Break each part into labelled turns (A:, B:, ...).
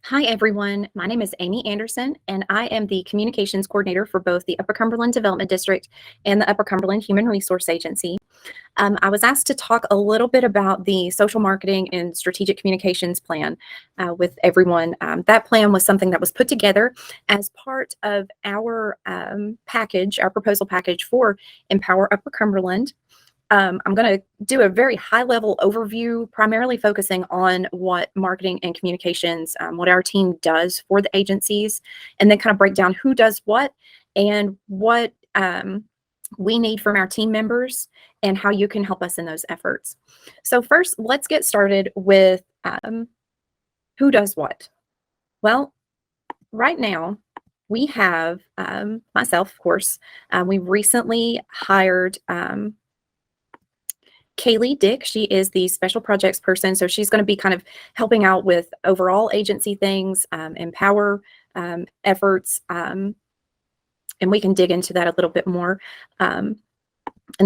A: Hi, everyone. My name is Amy Anderson, and I am the communications coordinator for both the Upper Cumberland Development District and the Upper Cumberland Human Resource Agency. I was asked to talk a little bit about the social marketing and strategic communications plan with everyone. That plan was something that was put together as part of our package, our proposal package for Empower Upper Cumberland. I'm going to do a very high level overview, primarily focusing on what marketing and communications, what our team does for the agencies, and then kind of break down who does what and what we need from our team members and how you can help us in those efforts. So first, let's get started with who does what. Well, right now, we have myself, of course. We recently hired Kaylee Dick. She is the special projects person, so she's going to be kind of helping out with overall agency things, Empower efforts, and we can dig into that a little bit more. And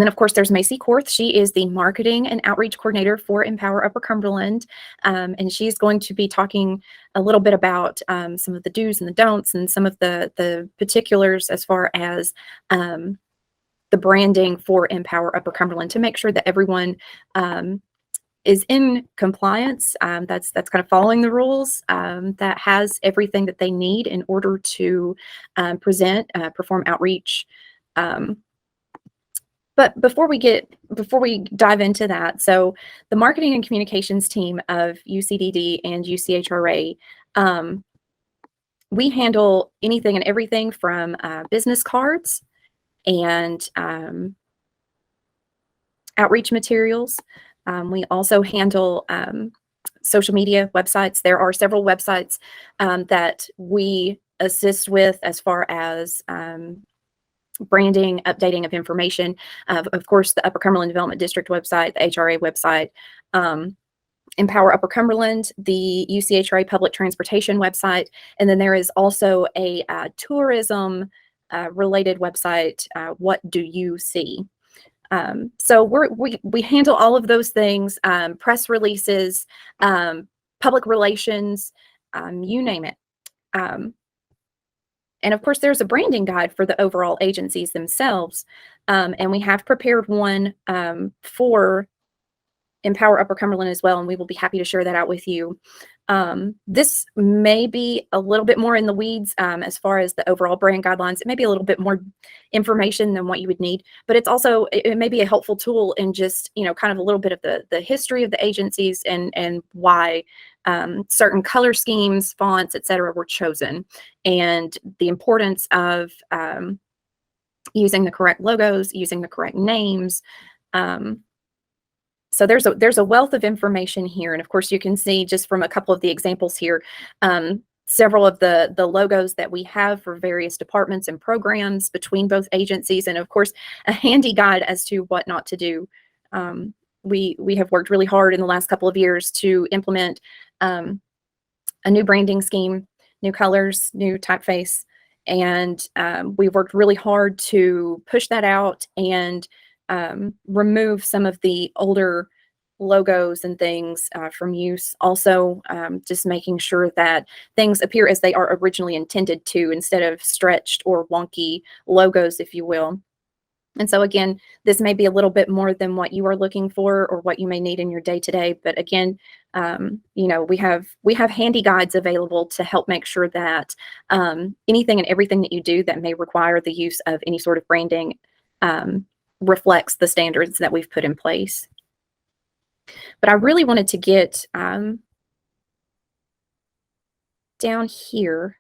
A: then, of course, there's Macy Korth. She is the marketing and outreach coordinator for Empower Upper Cumberland, and she's going to be talking a little bit about some of the do's and the don'ts and some of the particulars as far as the branding for Empower Upper Cumberland to make sure that everyone is in compliance. That's kind of following the rules. That has everything that they need in order to perform outreach. But before we dive into that, so the marketing and communications team of UCDD and UCHRA, we handle anything and everything from business cards and outreach materials. We also handle social media websites. There are several websites that we assist with as far as branding, updating of information. Of course, the Upper Cumberland Development District website, the HRA website, Empower Upper Cumberland, the UCHRA Public Transportation website, and then there is also a tourism related website, What Do You See? So we handle all of those things, press releases, public relations, you name it. And of course, there's a branding guide for the overall agencies themselves. And we have prepared one for Empower Upper Cumberland as well, and we will be happy to share that out with you. This may be a little bit more in the weeds as far as the overall brand guidelines. It may be a little bit more information than what you would need, but it's also, it may be a helpful tool in just, kind of a little bit of the history of the agencies and why certain color schemes, fonts, etc. were chosen, and the importance of using the correct logos, using the correct names. So there's a wealth of information here, and of course you can see just from a couple of the examples here, several of the logos that we have for various departments and programs between both agencies, and of course a handy guide as to what not to do. We have worked really hard in the last couple of years to implement a new branding scheme, new colors, new typeface, and we've worked really hard to push that out and remove some of the older logos and things from use. Also, just making sure that things appear as they are originally intended to, instead of stretched or wonky logos, if you will. And so again, this may be a little bit more than what you are looking for or what you may need in your day-to-day. But again, we have handy guides available to help make sure that anything and everything that you do that may require the use of any sort of branding reflects the standards that we've put in place. But I really wanted to get down here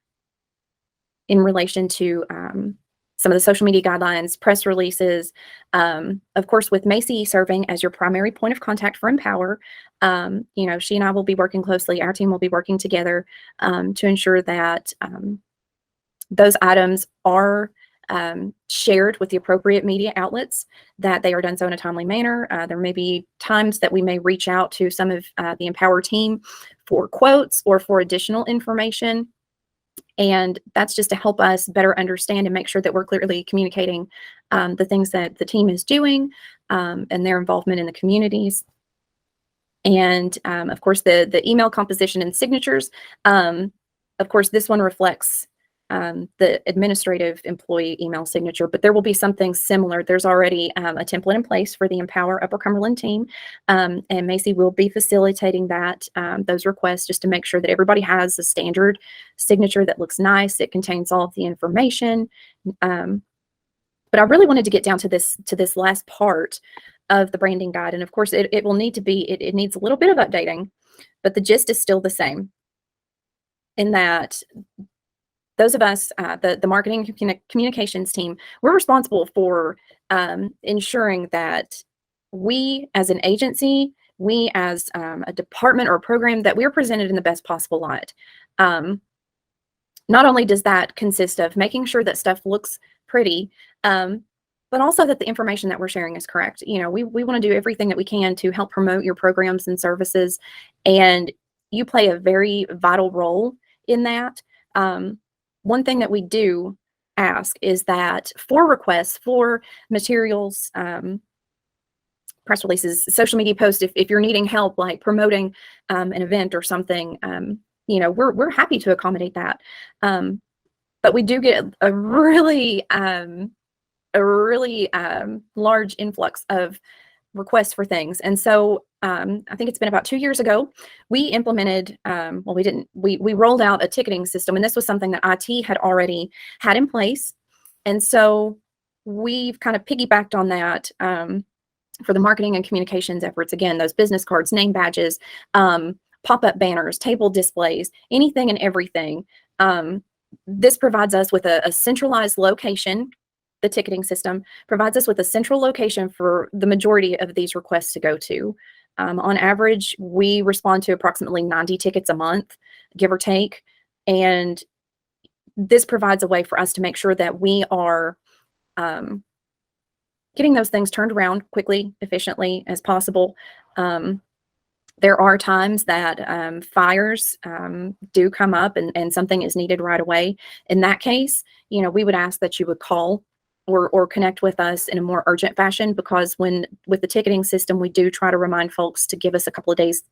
A: in relation to some of the social media guidelines, press releases. Of course, with Macy serving as your primary point of contact for Empower, she and I will be working closely. Our team will be working together to ensure that those items are shared with the appropriate media outlets, that they are done so in a timely manner. There may be times that we may reach out to some of the Empower team for quotes or for additional information. And that's just to help us better understand and make sure that we're clearly communicating the things that the team is doing and their involvement in the communities. And of course, the email composition and signatures. Of course, this one reflects the administrative employee email signature, but there will be something similar. There's already a template in place for the Empower Upper Cumberland team, and Macy will be facilitating that, those requests, just to make sure that everybody has a standard signature that looks nice. It contains all of the information. But I really wanted to get down to this last part of the branding guide, and of course, it will need to be, it needs a little bit of updating, but the gist is still the same, in that those of us, the marketing communications team, we're responsible for ensuring that we as an agency, we as a department or a program, that we're presented in the best possible light. Not only does that consist of making sure that stuff looks pretty, but also that the information that we're sharing is correct. You know, we want to do everything that we can to help promote your programs and services, and you play a very vital role in that. One thing that we do ask is that for requests for materials, press releases, social media posts, if you're needing help, like promoting an event or something, you know, we're happy to accommodate that. But we do get a really large influx of requests for things. And so I think it's been about 2 years ago, we implemented, well, we rolled out a ticketing system, and this was something that IT had already had in place. And so we've kind of piggybacked on that for the marketing and communications efforts. Again, those business cards, name badges, pop-up banners, table displays, anything and everything. This provides us with a centralized location. The ticketing system provides us with a central location for the majority of these requests to go to. On average, we respond to approximately 90 tickets a month, give or take. And this provides a way for us to make sure that we are getting those things turned around quickly, efficiently as possible. There are times that fires do come up and something is needed right away. In that case, you know, we would ask that you would call or connect with us in a more urgent fashion, because with the ticketing system, we do try to remind folks to give us a couple of days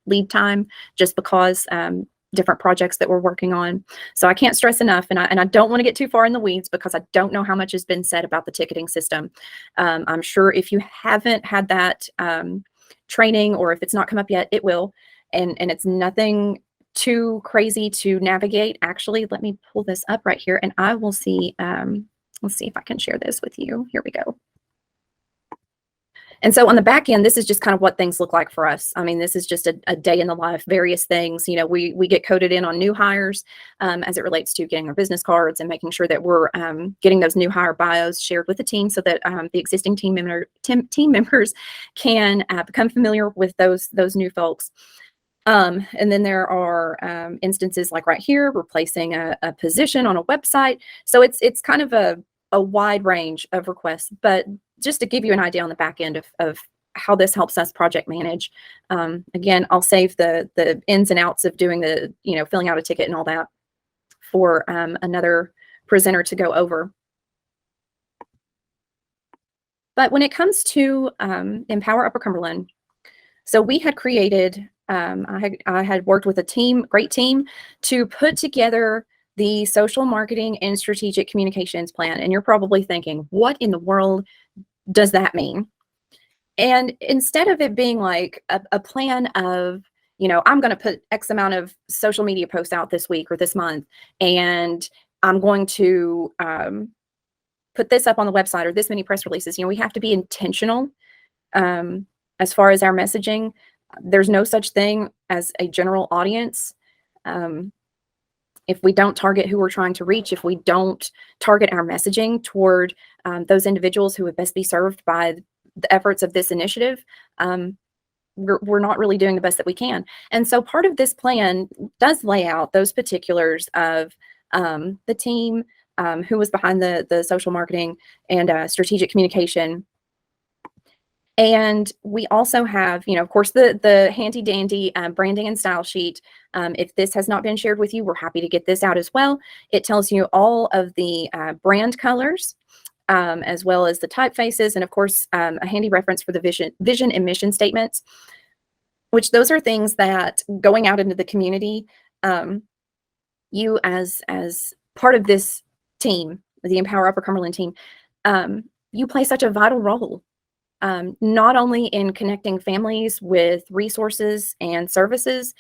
A: lead time, just because different projects that we're working on. So I can't stress enough, and I don't want to get too far in the weeds, because I don't know how much has been said about the ticketing system. I'm sure if you haven't had that training, or if it's not come up yet, it will, and it's nothing too crazy to navigate. Actually, let me pull this up right here, and I will see. Let's see if I can share this with you. Here we go. And so on the back end, this is just kind of what things look like for us. I mean, this is just a day in the life, various things. You know, we get coded in on new hires as it relates to getting our business cards and making sure that we're getting those new hire bios shared with the team, so that the existing team members can become familiar with those new folks. And then there are instances like right here, replacing a position on a website. So it's kind of a wide range of requests, but just to give you an idea on the back end of how this helps us project manage. Again, I'll save the ins and outs of doing the, you know, filling out a ticket and all that for another presenter to go over. But when it comes to Empower Upper Cumberland, so we had created, I had worked with a team, great team, to put together the social marketing and strategic communications plan. And you're probably thinking, what in the world does that mean? And instead of it being like a plan of, you know, I'm going to put X amount of social media posts out this week or this month, and I'm going to put this up on the website or this many press releases, you know, we have to be intentional as far as our messaging. There's no such thing as a general audience. If we don't target who we're trying to reach, if we don't target our messaging toward those individuals who would best be served by the efforts of this initiative, we're not really doing the best that we can. And so part of this plan does lay out those particulars of the team who was behind the social marketing and strategic communication. And we also have, you know, of course, the handy dandy branding and style sheet. If this has not been shared with you, we're happy to get this out as well. It tells you all of the brand colors, as well as the typefaces, and of course, a handy reference for the vision and mission statements, which those are things that going out into the community, you as part of this team, the Empower Upper Cumberland team, you play such a vital role, not only in connecting families with resources and services,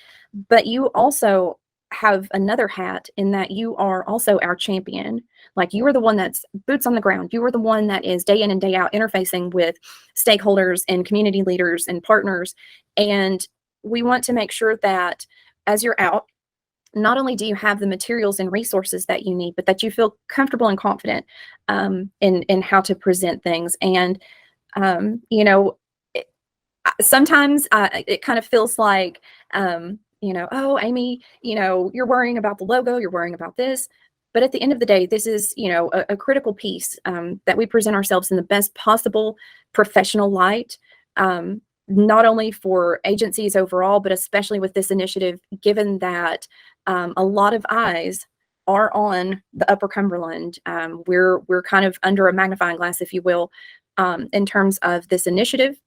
A: but you also have another hat in that you are also our champion. Like, you are the one that's boots on the ground. You are the one that is day in and day out interfacing with stakeholders and community leaders and partners. And we want to make sure that as you're out, not only do you have the materials and resources that you need, but that you feel comfortable and confident in how to present things. And you know, sometimes it kind of feels like, oh, Amy, you're worrying about the logo, you're worrying about this. But at the end of the day, this is, a critical piece, that we present ourselves in the best possible professional light, not only for agencies overall, but especially with this initiative, given that a lot of eyes are on the Upper Cumberland. We're kind of under a magnifying glass, if you will, in terms of this initiative.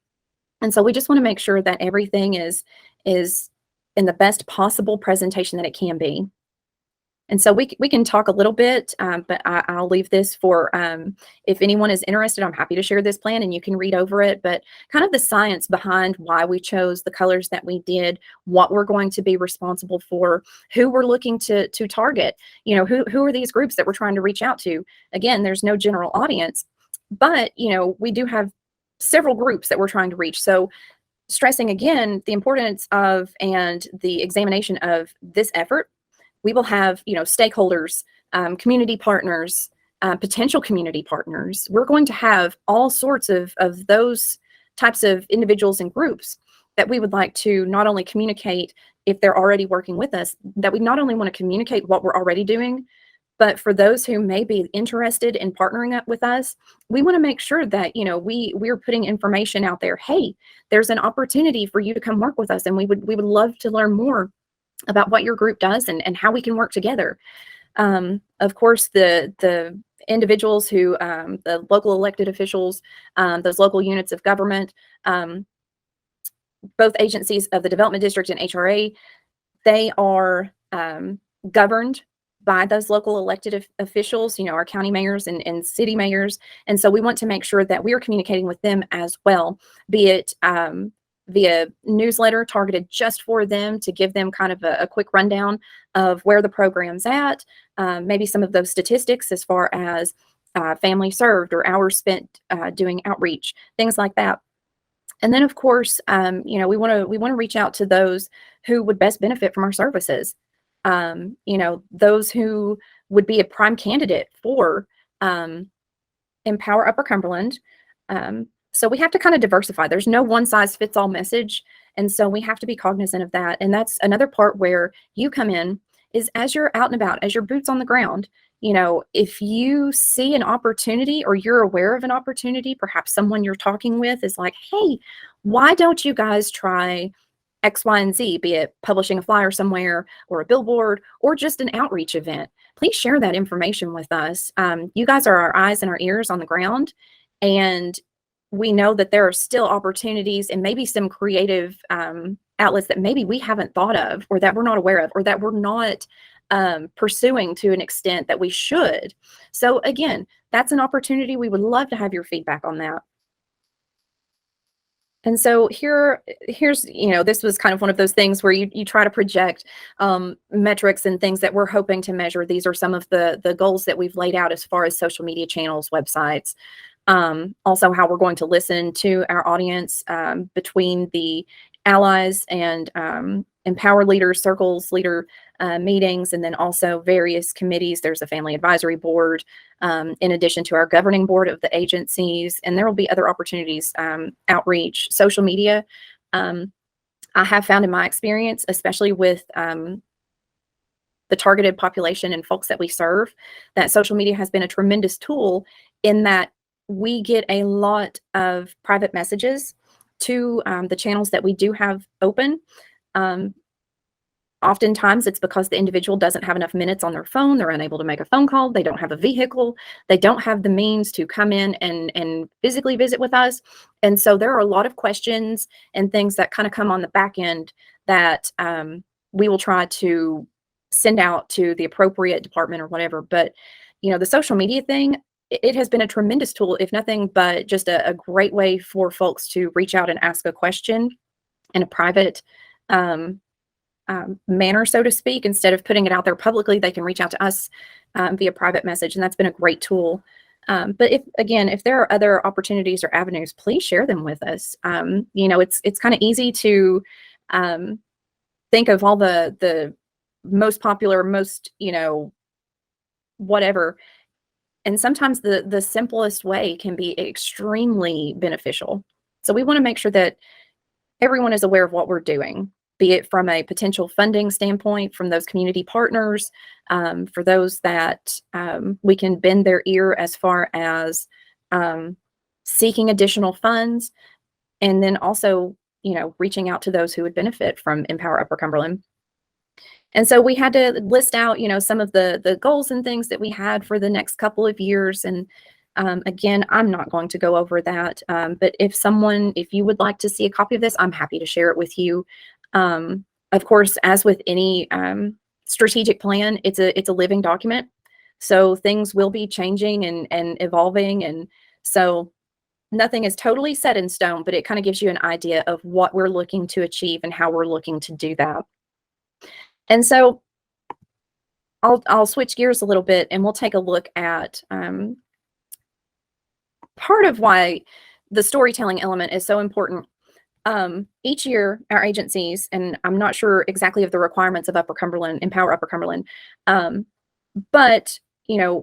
A: And so we just want to make sure that everything is in the best possible presentation that it can be. And so we can talk a little bit, but I'll leave this for, if anyone is interested, I'm happy to share this plan and you can read over it, but kind of the science behind why we chose the colors that we did, what we're going to be responsible for, who we're looking to target, who are these groups that we're trying to reach out to. Again, there's no general audience, but, we do have several groups that we're trying to reach. So stressing again the importance of and the examination of this effort, we will have, stakeholders, community partners, potential community partners. We're going to have all sorts of those types of individuals and groups that we would like to not only communicate if they're already working with us, that we not only want to communicate what we're already doing, but for those who may be interested in partnering up with us, we want to make sure that, we're putting information out there. Hey, there's an opportunity for you to come work with us, and we would love to learn more about what your group does and how we can work together. Of course, the individuals who, the local elected officials, those local units of government, both agencies of the Development District and HRA, they are governed by those local elected officials, our county mayors and city mayors. And so we want to make sure that we are communicating with them as well, be it via newsletter targeted just for them to give them kind of a quick rundown of where the program's at, maybe some of those statistics as far as family served or hours spent doing outreach, things like that. And then, of course, we want to reach out to those who would best benefit from our services. Those who would be a prime candidate for Empower Upper Cumberland. So we have to kind of diversify. There's no one size fits all message. And so we have to be cognizant of that. And that's another part where you come in, is as you're out and about, as your boots on the ground, if you see an opportunity or you're aware of an opportunity, perhaps someone you're talking with is like, hey, why don't you guys try X, Y, and Z, be it publishing a flyer somewhere or a billboard or just an outreach event? Please share that information with us. You guys are our eyes and our ears on the ground. And we know that there are still opportunities and maybe some creative outlets that maybe we haven't thought of, or that we're not aware of, or that we're not pursuing to an extent that we should. So again, that's an opportunity. We would love to have your feedback on that. And so here's, this was kind of one of those things where you try to project metrics and things that we're hoping to measure. These are some of the goals that we've laid out as far as social media channels, websites, also how we're going to listen to our audience, between the allies and empower leaders, circles, leader meetings, and then also various committees. There's a family advisory board, in addition to our governing board of the agencies, and there will be other opportunities, outreach, social media. I have found in my experience, especially with the targeted population and folks that we serve, that social media has been a tremendous tool in that we get a lot of private messages to the channels that we do have open. Oftentimes it's because the individual doesn't have enough minutes on their phone. They're unable to make a phone call. They don't have a vehicle. They don't have the means to come in and physically visit with us. And so there are a lot of questions and things that kind of come on the back end that we will try to send out to the appropriate department or whatever. But, the social media thing, it has been a tremendous tool, if nothing but just a great way for folks to reach out and ask a question in a private um, manner, so to speak. Instead of putting it out there publicly, they can reach out to us via private message, and that's been a great tool. But if there are other opportunities or avenues, please share them with us. It's kind of easy to um, think of all the most popular, most whatever, and sometimes the simplest way can be extremely beneficial. So we want to make sure that everyone is aware of what we're doing, be it from a potential funding standpoint from those community partners, for those that we can bend their ear as far as um, seeking additional funds, and then also, reaching out to those who would benefit from Empower Upper Cumberland. And so we had to list out, some of the goals and things that we had for the next couple of years. And again, I'm not going to go over that. But if you would like to see a copy of this, I'm happy to share it with you. Of course, as with any strategic plan, it's a living document. So things will be changing and evolving. And so nothing is totally set in stone, but it kind of gives you an idea of what we're looking to achieve and how we're looking to do that. And so I'll switch gears a little bit, and we'll take a look at part of why the storytelling element is so important. Each year, our agencies, and I'm not sure exactly of the requirements of Upper Cumberland, Empower Upper Cumberland, but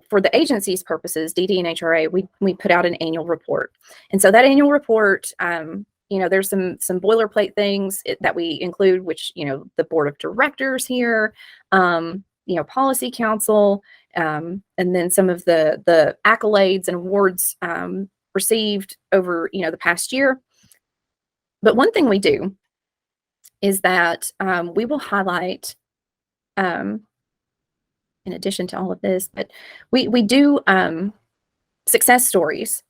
A: for the agency's purposes, DD and HRA, we put out an annual report, and so that annual report, there's some boilerplate things that we include, which the board of directors here, policy council, and then some of the accolades and awards received over the past year. But one thing we do is that we will highlight, in addition to all of this, but we do success stories.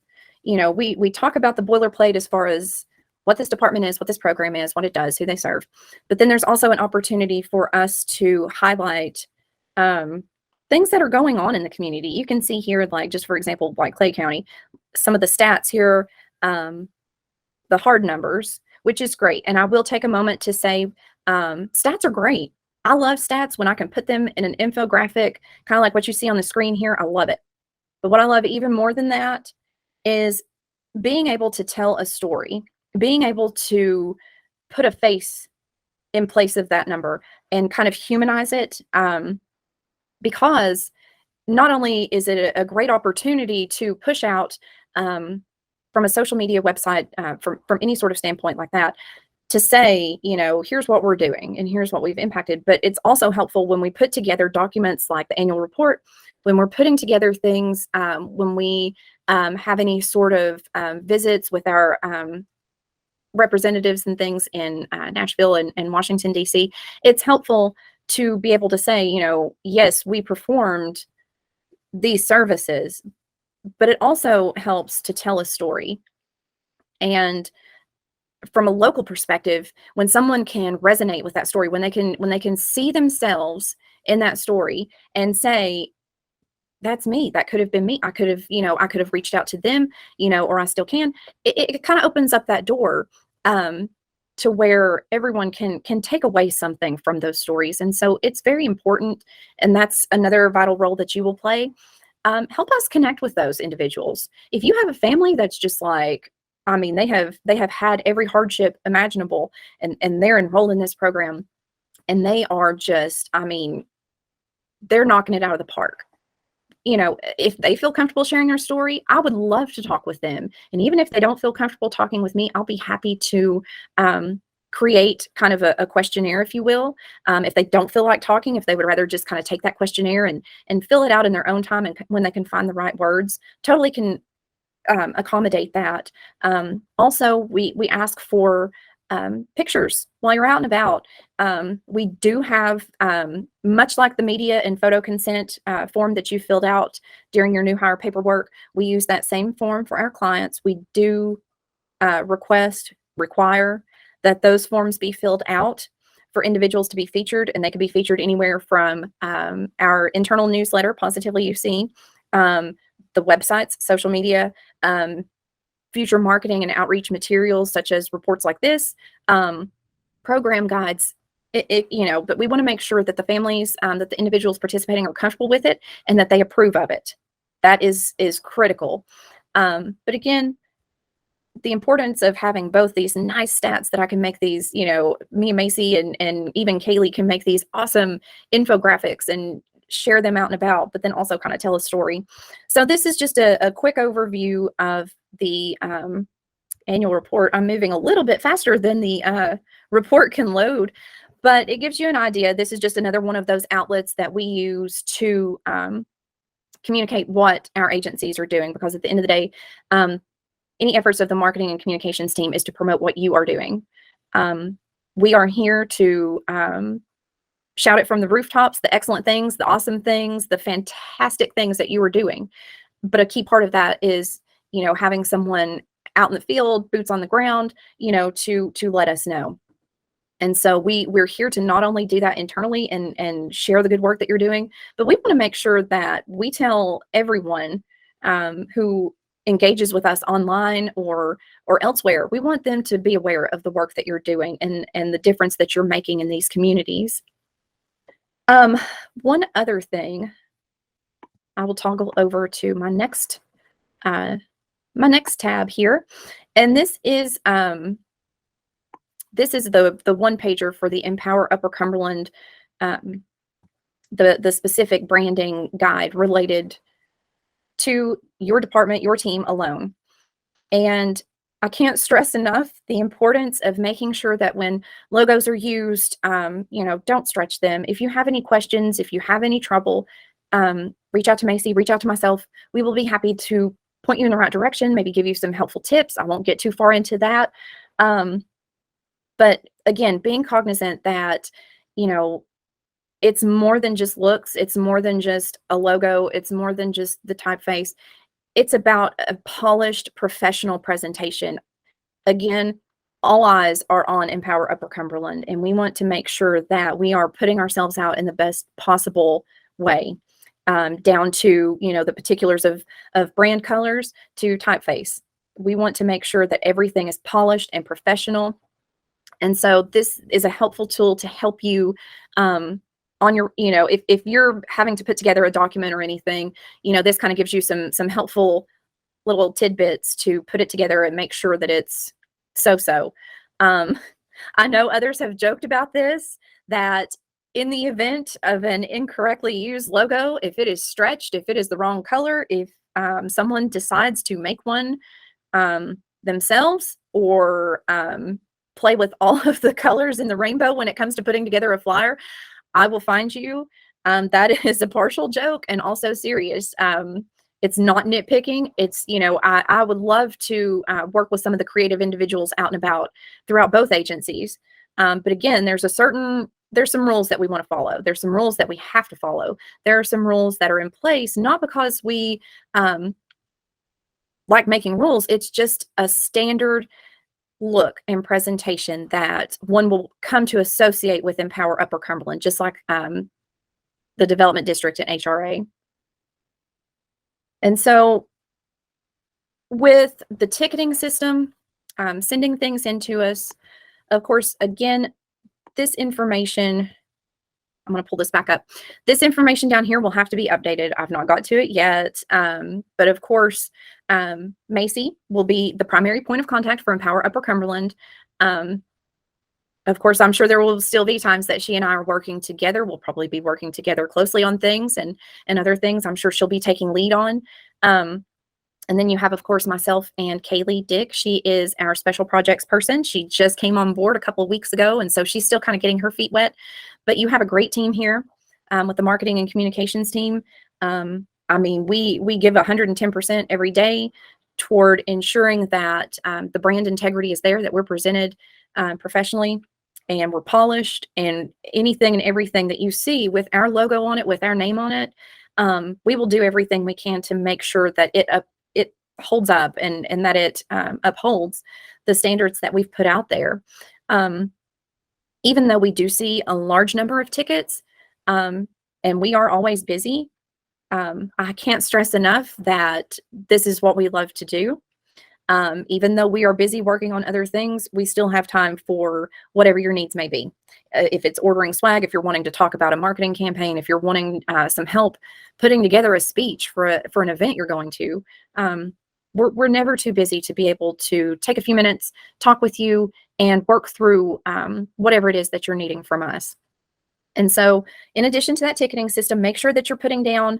A: We talk about the boilerplate as far as what this department is, what this program is, what it does, who they serve. But then there's also an opportunity for us to highlight things that are going on in the community. You can see here, like just for example, like Clay County, some of the stats here, the hard numbers, which is great. And I will take a moment to say stats are great. I love stats when I can put them in an infographic, kind of like what you see on the screen here. I love it. But what I love even more than that is being able to tell a story, being able to put a face in place of that number and kind of humanize it, because not only is it a great opportunity to push out from a social media website, from any sort of standpoint like that, to say, here's what we're doing and here's what we've impacted. But it's also helpful when we put together documents like the annual report, when we're putting together things, when we have any sort of visits with our representatives and things in Nashville and Washington, D.C., it's helpful to be able to say, yes, we performed these services, but it also helps to tell a story. And from a local perspective, when someone can resonate with that story, when they can see themselves in that story and say, that's me, that could have been me, I could have reached out to them, or I still can, it kind of opens up that door to where everyone can take away something from those stories. And so it's very important, and that's another vital role that you will play. Help us connect with those individuals. If you have a family that's just like, they have had every hardship imaginable, and they're enrolled in this program, and they are just, they're knocking it out of the park. If they feel comfortable sharing their story, I would love to talk with them. And even if they don't feel comfortable talking with me, I'll be happy to create kind of a questionnaire, if you will. If they don't feel like talking, if they would rather just kind of take that questionnaire and fill it out in their own time, and when they can find the right words, totally can accommodate that. Also, we ask for pictures while you're out and about. We do have, much like the media and photo consent form that you filled out during your new hire paperwork, we use that same form for our clients. We do require that those forms be filled out for individuals to be featured, and they could be featured anywhere from our internal newsletter, Positively You See, the websites, social media, future marketing and outreach materials such as reports like this, program guides. But we want to make sure that the families, that the individuals participating are comfortable with it and that they approve of it. That is critical. But again, the importance of having both these nice stats that I can make these, me and Macy and even Kaylee can make these awesome infographics and share them out and about, but then also kind of tell a story. So this is just a quick overview of the annual report. I'm moving a little bit faster than the report can load, but it gives you an idea. This is just another one of those outlets that we use to communicate what our agencies are doing, because at the end of the day, any efforts of the marketing and communications team is to promote what you are doing. We are here to shout it from the rooftops, the excellent things, the awesome things, the fantastic things that you are doing. But a key part of that is, having someone out in the field, boots on the ground, to let us know. And so we're here to not only do that internally and share the good work that you're doing, but we want to make sure that we tell everyone who engages with us online or elsewhere, we want them to be aware of the work that you're doing and the difference that you're making in these communities. One other thing, I will toggle over to my next tab here, and this is the one pager for the Empower Upper Cumberland, the specific branding guide related to your department, your team alone. And I can't stress enough the importance of making sure that when logos are used, don't stretch them. If you have any questions, if you have any trouble, reach out to Macy, reach out to myself. We will be happy to point you in the right direction, maybe give you some helpful tips. I won't get too far into that. But again, being cognizant that, it's more than just looks. It's more than just a logo. It's more than just the typeface. It's about a polished professional presentation. Again, all eyes are on Empower Upper Cumberland, and we want to make sure that we are putting ourselves out in the best possible way, down to, the particulars of brand colors to typeface. We want to make sure that everything is polished and professional. And so this is a helpful tool to help you on your, if you're having to put together a document or anything, this kind of gives you some helpful little tidbits to put it together and make sure that it's so. I know others have joked about this, that in the event of an incorrectly used logo, if it is stretched, if it is the wrong color, if someone decides to make one themselves or play with all of the colors in the rainbow when it comes to putting together a flyer, I will find you. That is a partial joke and also serious. It's not nitpicking. It's, I would love to work with some of the creative individuals out and about throughout both agencies. But again, there's some rules that we want to follow. There's some rules that we have to follow. There are some rules that are in place, not because we like making rules. It's just a standard look and presentation that one will come to associate with Empower Upper Cumberland, just like the Development District and HRA. And so with the ticketing system, sending things into us, of course, again, this information, I'm going to pull this back up. This information down here will have to be updated. I've not got to it yet. But of course, Macy will be the primary point of contact for Empower Upper Cumberland. Of course, I'm sure there will still be times that she and I are working together. We'll probably be working together closely on things and other things I'm sure she'll be taking lead on. And then you have, of course, myself and Kaylee Dick. She is our special projects person. She just came on board a couple of weeks ago, and so she's still kind of getting her feet wet. But you have a great team here with the marketing and communications team. I mean, we give 110% every day toward ensuring that the brand integrity is there, that we're presented professionally and we're polished, and anything and everything that you see with our logo on it, with our name on it, we will do everything we can to make sure that it holds up and that it upholds the standards that we've put out there. even though we do see a large number of tickets, and we are always busy, I can't stress enough that this is what we love to do. Even though we are busy working on other things, we still have time for whatever your needs may be. If it's ordering swag, if you're wanting to talk about a marketing campaign, if you're wanting some help putting together a speech for an event you're going to, we're never too busy to be able to take a few minutes, talk with you, and work through whatever it is that you're needing from us. And so, in addition to that ticketing system, make sure that you're putting down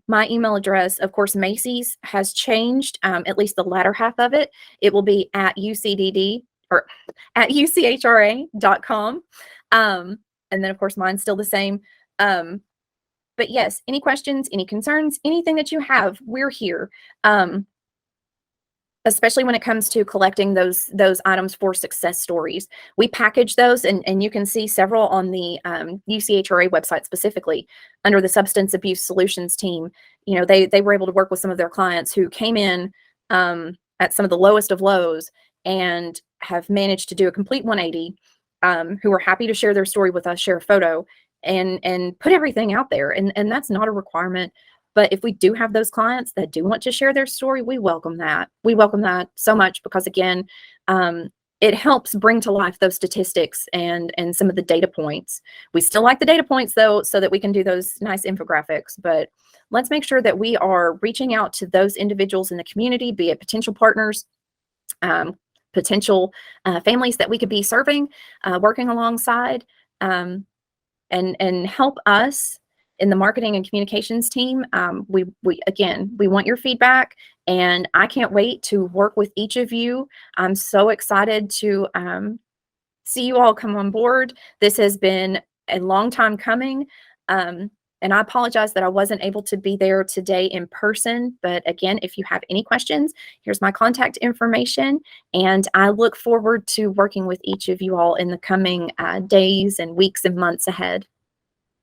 A: my email address. Of course, Macy's has changed, at least the latter half of it. It will be at UCDD or at UCHRA.com. And then, of course, mine's still the same. But yes, any questions, any concerns, anything that you have, we're here. Especially when it comes to collecting those items for success stories. We package those, and you can see several on the UCHRA website specifically under the Substance Abuse Solutions team. You know, they were able to work with some of their clients who came in at some of the lowest of lows and have managed to do a complete 180, who are happy to share their story with us, share a photo, and put everything out there. And that's not a requirement. But if we do have those clients that do want to share their story, we welcome that. We welcome that so much because, again, it helps bring to life those statistics and some of the data points. We still like the data points, though, so that we can do those nice infographics. But let's make sure that we are reaching out to those individuals in the community, be it potential partners, potential families that we could be serving, working alongside, and help us in the marketing and communications team. We want your feedback, and I can't wait to work with each of you. I'm so excited to see you all come on board. This has been a long time coming, and I apologize that I wasn't able to be there today in person. But again, if you have any questions, here's my contact information, and I look forward to working with each of you all in the coming days and weeks and months ahead.